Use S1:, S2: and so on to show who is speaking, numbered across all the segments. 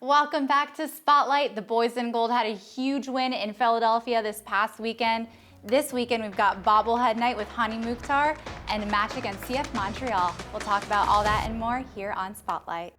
S1: Welcome back to Spotlight. The boys in gold had a huge win in Philadelphia this past weekend. This weekend, we've got bobblehead night with Hany Mukhtar and a match against CF Montreal. We'll talk about all that and more here on Spotlight.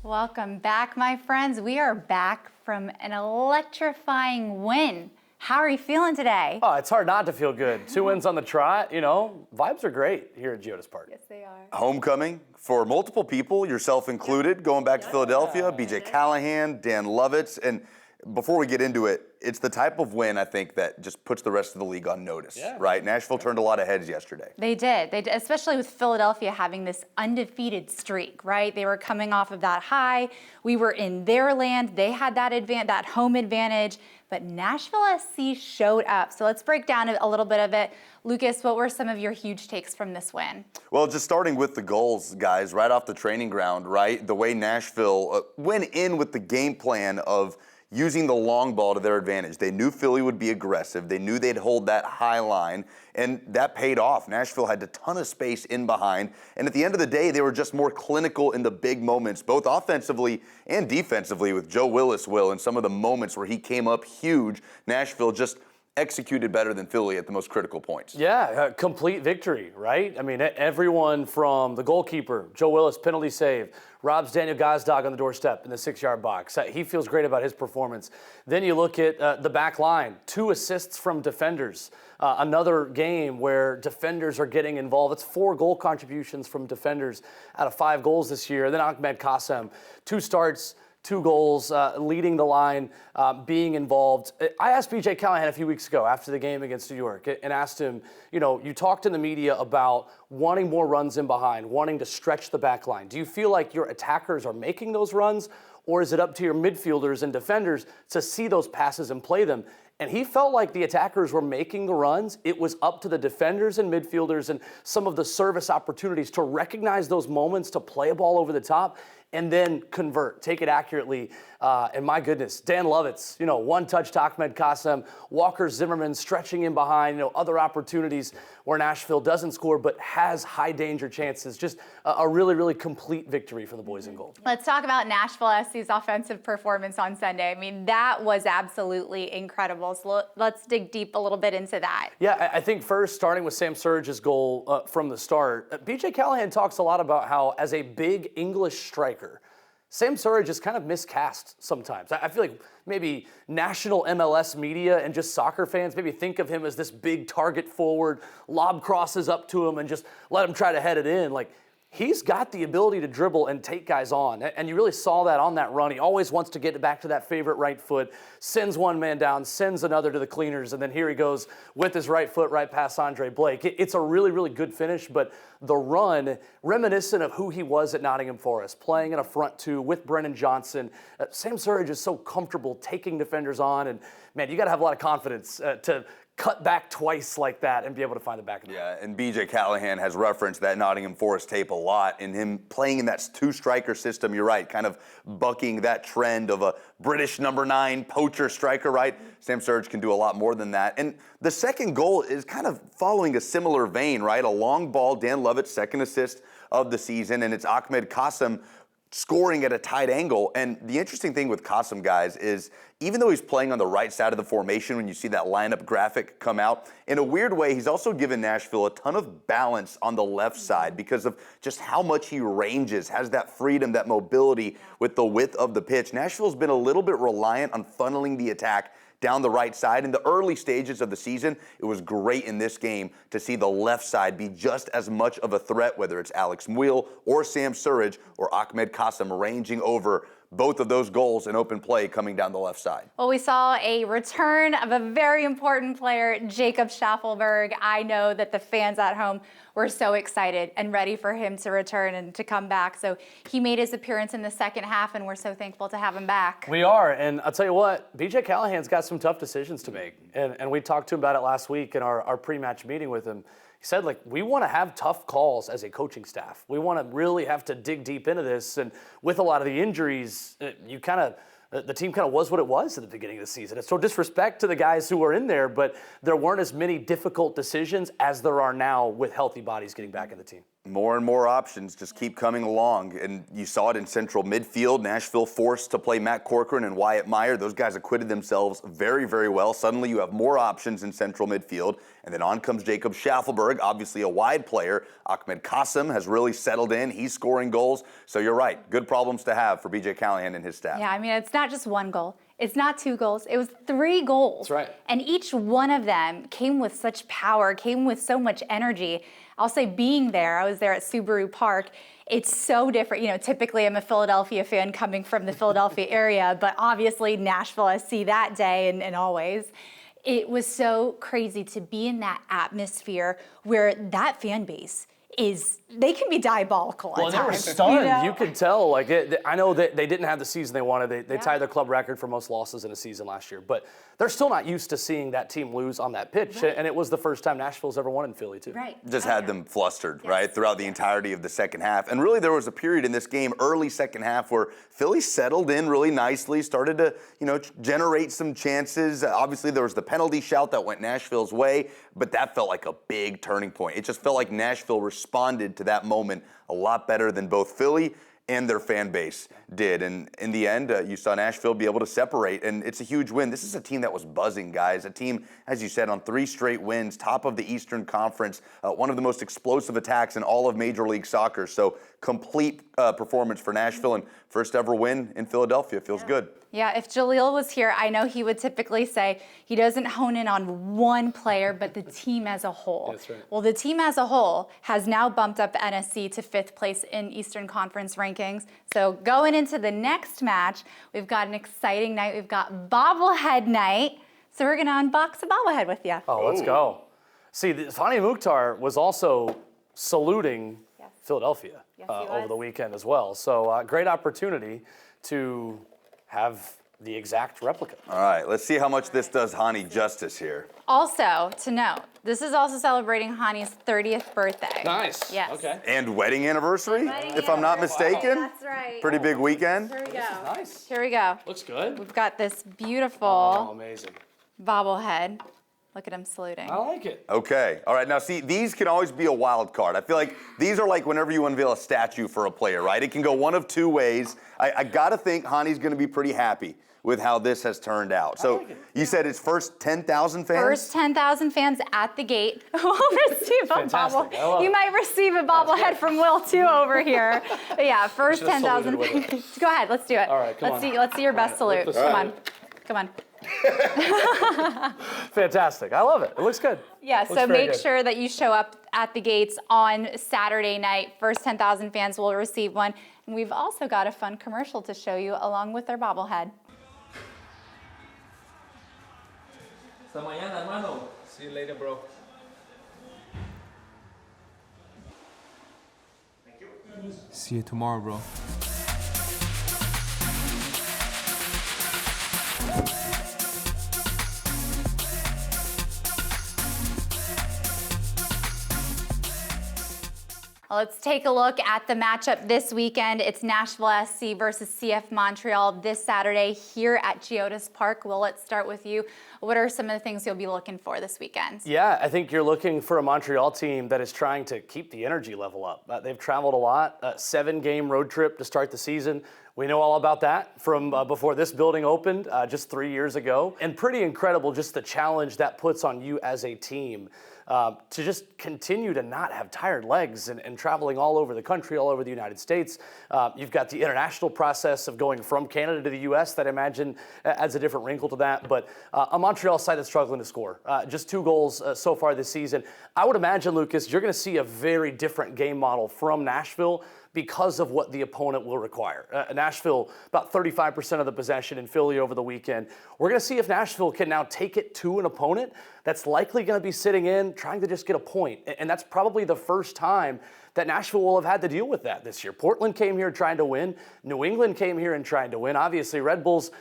S1: Welcome back, my friends. We are back from an electrifying win. How are you feeling today?
S2: Oh, it's hard not to feel good. 2 wins on the trot, vibes are great here at GEODIS Park.
S1: Yes, they are.
S3: Homecoming for multiple people, yourself included, going back to Philadelphia, BJ Callahan, Dan Lovitz, and before we get into it, it's the type of win, I think, that just puts the rest of the league on notice, right? Nashville turned a lot of heads yesterday.
S1: They did, especially with Philadelphia having this undefeated streak, right? They were coming off of that high. We were in their land. They had that home advantage, but Nashville SC showed up. So let's break down a little bit of it. Lucas, what were some of your huge takes from this win?
S3: Well, just starting with the goals, guys, right off the training ground, right? The way Nashville went in with the game plan of using the long ball to their advantage. They knew Philly would be aggressive. They knew they'd hold that high line, and that paid off. Nashville had a ton of space in behind, and at the end of the day, they were just more clinical in the big moments, both offensively and defensively, with Joe Willis, and some of the moments where he came up huge. Nashville just executed better than Philly at the most critical points.
S2: Yeah, complete victory, right? I mean, everyone from the goalkeeper, Joe Willis, penalty save, robs Daniel Gazdag on the doorstep in the 6-yard box. He feels great about his performance. Then you look at the back line, 2 assists from defenders. Another game where defenders are getting involved. It's 4 goal contributions from defenders out of 5 goals this year. Then Ahmed Qasem, 2 starts, 2 goals, leading the line, being involved. I asked BJ Callahan a few weeks ago after the game against New York and asked him, you talked in the media about wanting more runs in behind, wanting to stretch the back line. Do you feel like your attackers are making those runs, or is it up to your midfielders and defenders to see those passes and play them? And he felt like the attackers were making the runs. It was up to the defenders and midfielders and some of the service opportunities to recognize those moments, to play a ball over the top, and then convert, take it accurately. And my goodness, Dan Lovitz, 1 touch to Ahmed Qasem, Walker Zimmerman stretching in behind, other opportunities where Nashville doesn't score but has high danger chances. Just a really, really complete victory for the boys in gold.
S1: Let's talk about Nashville SC's offensive performance on Sunday. I mean, that was absolutely incredible. So let's dig deep a little bit into that.
S2: Yeah, I think first, starting with Sam Surridge's goal from the start, BJ Callahan talks a lot about how, as a big English striker, Sam Surridge is kind of miscast sometimes. I feel like maybe national MLS media and just soccer fans maybe think of him as this big target forward, lob crosses up to him and just let him try to head it in. Like, he's got the ability to dribble and take guys on, and you really saw that on that run. He always wants to get back to that favorite right foot, sends one man down, sends another to the cleaners, and then here he goes with his right foot right past Andre Blake. It's a really, really good finish, but the run, reminiscent of who he was at Nottingham Forest, playing in a front 2 with Brennan Johnson. Sam Surridge is so comfortable taking defenders on, and man, you got to have a lot of confidence to cut back twice like that and be able to find the back of the net.
S3: And BJ Callahan has referenced that Nottingham Forest tape a lot, and him playing in that 2-striker system, you're right, kind of bucking that trend of a British number 9 poacher striker, right? Sam Surridge can do a lot more than that. And the second goal is kind of following a similar vein, right? A long ball, Dan Lovett's second assist of the season, and it's Ahmed Qasem scoring at a tight angle. And the interesting thing with Qasem, guys, is even though he's playing on the right side of the formation, when you see that lineup graphic come out, in a weird way, he's also given Nashville a ton of balance on the left side because of just how much he ranges, has that freedom, that mobility with the width of the pitch. Nashville's been a little bit reliant on funneling the attack down the right side. In the early stages of the season, it was great in this game to see the left side be just as much of a threat, whether it's Alex Muil or Sam Surridge or Ahmed Qasem ranging over both of those goals in open play coming down the left side.
S1: Well, we saw a return of a very important player, Jacob Schaffelberg. I know that the fans at home were so excited and ready for him to return and to come back. So he made his appearance in the second half, and we're so thankful to have him back.
S2: We are, and I'll tell you what, BJ Callahan's got some tough decisions to make. And we talked to him about it last week in our pre-match meeting with him. He said, we want to have tough calls as a coaching staff. We want to really have to dig deep into this. And with a lot of the injuries, you kind of the team kind of was what it was at the beginning of the season. It's no disrespect to the guys who were in there, but there weren't as many difficult decisions as there are now with healthy bodies getting back in the team.
S3: More and more options just keep coming along, and you saw it in central midfield. Nashville forced to play Matt Corcoran and Wyatt Meyer. Those guys acquitted themselves very, very well. Suddenly you have more options in central midfield, and then on comes Jacob Schaffelberg, obviously a wide player. Ahmed Qasem has really settled in. He's scoring goals. So you're right, good problems to have for BJ Callahan and his staff.
S1: Yeah, I mean, it's not just one goal. It's not 2 goals. It was 3 goals.
S2: That's right.
S1: And each one of them came with such power, came with so much energy. I'll say being there, I was there at Subaru Park. It's so different. You know, typically I'm a Philadelphia fan coming from the Philadelphia area, but obviously Nashville SC that day and always. It was so crazy to be in that atmosphere where that fan base they can be diabolical
S2: Well,
S1: at
S2: they were
S1: times.
S2: stunned. You could tell. Like, I know that they didn't have the season they wanted. They tied their club record for most losses in a season last year, but they're still not used to seeing that team lose on that pitch.
S1: Right.
S2: And it was the first time Nashville's ever won in Philly, too.
S1: Right.
S3: Just had them flustered, right, throughout the entirety of the second half. And really there was a period in this game, early second half, where Philly settled in really nicely, started to, generate some chances. Obviously there was the penalty shout that went Nashville's way, but that felt like a big turning point. It just felt like Nashville responded to that moment a lot better than both Philly and their fan base did. And in the end, you saw Nashville be able to separate, and it's a huge win. This is a team that was buzzing, guys. A team, as you said, on 3 straight wins, top of the Eastern Conference, one of the most explosive attacks in all of Major League Soccer. So complete performance for Nashville, and first ever win in Philadelphia. Feels good.
S1: Yeah, if Jaleel was here, I know he would typically say he doesn't hone in on one player, but the team as a whole.
S2: That's right.
S1: Well, the team as a whole has now bumped up NSC to 5th place in Eastern Conference rankings. So going into the next match, we've got an exciting night. We've got bobblehead night. So we're going to unbox a bobblehead with you.
S2: Oh, let's go. See, Hany Mukhtar was also saluting Philadelphia
S1: Yes, he
S2: over
S1: was.
S2: the weekend as well. So great opportunity to have the exact replica.
S3: All right, let's see how much this does Hany justice here.
S1: Also, to note, this is also celebrating Hany's 30th birthday.
S2: Nice.
S1: Yes.
S2: Okay.
S3: And wedding anniversary,
S1: Wedding
S3: if I'm not
S1: anniversary.
S3: mistaken.
S1: That's right.
S3: Pretty big weekend.
S1: Here we go.
S2: Nice.
S1: Here we go.
S2: Looks good.
S1: We've got this
S2: Oh,
S1: beautiful
S2: amazing.
S1: bobblehead. Look at him saluting.
S2: I like it.
S3: Okay, all right, now see, these can always be a wild card. I feel like these are like whenever you unveil a statue for a player, right? It can go one of 2 ways. I gotta think Hany's gonna be pretty happy with how this has turned out. So
S2: like it.
S3: you said it's first 10,000 fans?
S1: First 10,000 fans at the gate will receive a
S2: Fantastic. I love
S1: You
S2: it.
S1: might receive a bobblehead from Will too over here. But yeah, first
S2: should've
S1: 10,000
S2: saluted with it.
S1: fans. Go ahead, let's do it.
S2: All right, come on.
S1: Let's see your best
S2: All right,
S1: salute.
S2: lift this
S1: Come
S2: up.
S1: on. Come on.
S2: Fantastic. I love it. It looks good.
S1: Yeah,
S2: Looks
S1: so
S2: very
S1: make
S2: good.
S1: sure that you show up at the gates on Saturday night. First 10,000 fans will receive one. And we've also got a fun commercial to show you along with their bobblehead.
S4: Hasta mañana, hermano. See you later, bro. See you tomorrow, bro.
S1: Let's take a look at the matchup this weekend. It's Nashville SC versus CF Montreal this Saturday here at GEODIS Park. Will, let's start with you. What are some of the things you'll be looking for this weekend?
S2: Yeah, I think you're looking for a Montreal team that is trying to keep the energy level up. They've traveled a lot, 7-game road trip to start the season. We know all about that from before this building opened just 3 years ago. And pretty incredible just the challenge that puts on you as a team to just continue to not have tired legs and traveling all over the country, all over the United States. You've got the international process of going from Canada to the U.S. that I imagine adds a different wrinkle to that. But a Montreal side that's struggling to score. Just 2 goals so far this season. I would imagine, Lucas, you're going to see a very different game model from Nashville because of what the opponent will require. Nashville, about 35% of the possession in Philly over the weekend. We're going to see if Nashville can now take it to an opponent that's likely going to be sitting in, trying to just get a point. And that's probably the first time that Nashville will have had to deal with that this year. Portland came here trying to win. New England came here and trying to win. Obviously, Red Bulls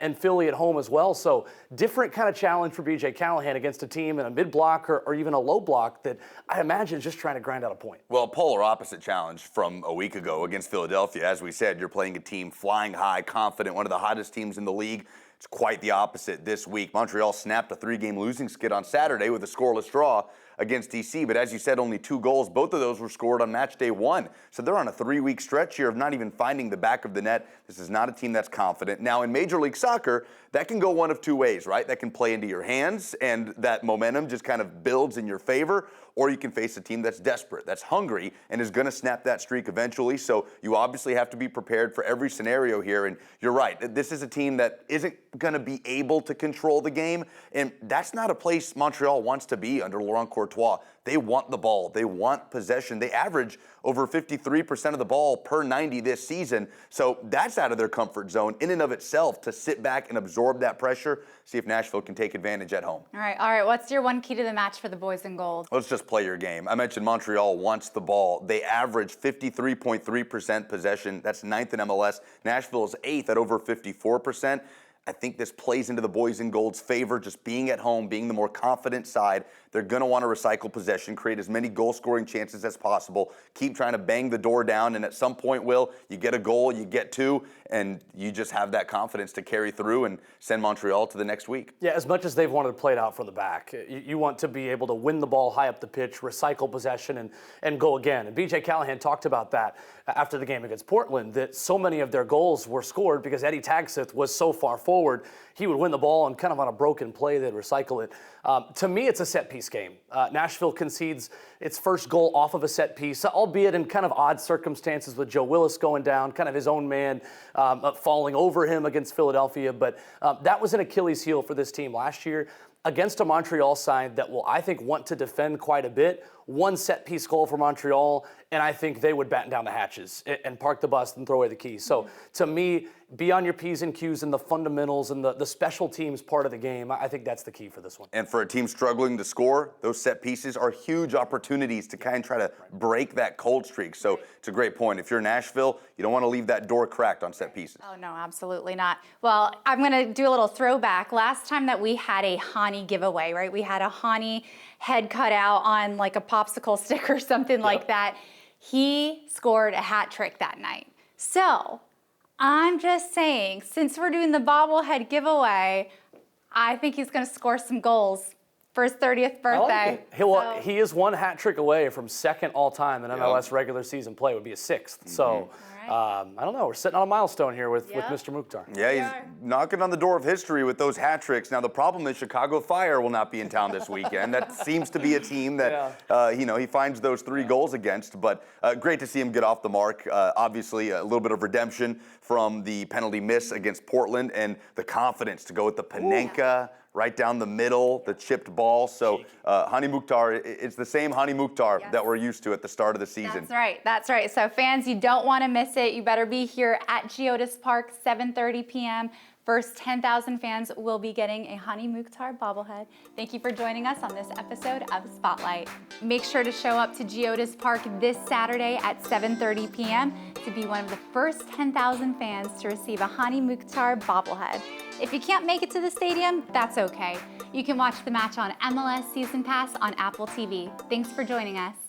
S2: and Philly at home as well. So different kind of challenge for BJ Callahan against a team in a mid-block or even a low block that I imagine is just trying to grind out a point.
S3: Well, polar opposite challenge from a week ago against Philadelphia. As we said, you're playing a team flying high, confident, one of the hottest teams in the league. It's quite the opposite this week. Montreal snapped a 3-game losing skid on Saturday with a scoreless draw against DC, but as you said, only 2 goals. Both of those were scored on match day 1. So they're on a 3-week stretch here of not even finding the back of the net. This is not a team that's confident. Now, in Major League Soccer, that can go one of 2 ways, right? That can play into your hands, and that momentum just kind of builds in your favor, or you can face a team that's desperate, that's hungry, and is going to snap that streak eventually. So you obviously have to be prepared for every scenario here, and you're right. This is a team that isn't going to be able to control the game, and that's not a place Montreal wants to be under Laurent Courtois. They want the ball. They want possession. They average over 53% of the ball per 90 this season. So that's out of their comfort zone in and of itself to sit back and absorb that pressure, see if Nashville can take advantage at home.
S1: All right. What's your one key to the match for the boys in gold?
S3: Let's just play your game. I mentioned Montreal wants the ball. They average 53.3% possession. That's 9th in MLS. Nashville is 8th at over 54%. I think this plays into the boys in gold's favor, just being at home, being the more confident side. They're going to want to recycle possession, create as many goal-scoring chances as possible, keep trying to bang the door down, and at some point, you get a goal, you get 2, and you just have that confidence to carry through and send Montreal to the next week.
S2: Yeah, as much as they've wanted to play it out from the back, you want to be able to win the ball high up the pitch, recycle possession, and go again. And B.J. Callahan talked about that after the game against Portland, that so many of their goals were scored because Eddie Tagseth was so far forward. He would win the ball and kind of on a broken play, they'd recycle it. To me, it's a set-piece game. Nashville concedes its first goal off of a set piece, albeit in kind of odd circumstances with Joe Willis going down, kind of his own man falling over him against Philadelphia. But that was an Achilles heel for this team last year against a Montreal side that will, I think, want to defend quite a bit. One set-piece goal for Montreal, and I think they would batten down the hatches and park the bus and throw away the keys. So, to me, be on your P's and Q's and the fundamentals and the special teams part of the game. I think that's the key for this one.
S3: And for a team struggling to score, those set pieces are huge opportunities to kind of try to break that cold streak. So it's a great point. If you're Nashville, you don't want to leave that door cracked on set pieces.
S1: Oh, no, absolutely not. Well, I'm going to do a little throwback. Last time that we had a Hany giveaway, right? We had a Hany head cut out on like a popsicle stick or something like that. He scored a hat trick that night. So I'm just saying, since we're doing the bobblehead giveaway, I think he's going to score some goals for his 30th birthday.
S2: He is one hat trick away from second all-time in MLS regular season play. Would be a 6th. So I don't know. We're sitting on a milestone here with Mr. Mukhtar.
S3: Yeah, he's knocking on the door of history with those hat tricks. Now, the problem is Chicago Fire will not be in town this weekend. That seems to be a team that, he finds those 3 goals against. But great to see him get off the mark. Obviously, a little bit of redemption from the penalty miss against Portland and the confidence to go with the Panenka. Right down the middle, the chipped ball. So Hany Mukhtar, it's the same Hany Mukhtar that we're used to at the start of the season.
S1: That's right. So fans, you don't want to miss it. You better be here at GEODIS Park, 7:30 p.m. First 10,000 fans will be getting a Hany Mukhtar bobblehead. Thank you for joining us on this episode of Spotlight. Make sure to show up to GEODIS Park this Saturday at 7:30 p.m. to be one of the first 10,000 fans to receive a Hany Mukhtar bobblehead. If you can't make it to the stadium, that's okay. You can watch the match on MLS Season Pass on Apple TV. Thanks for joining us.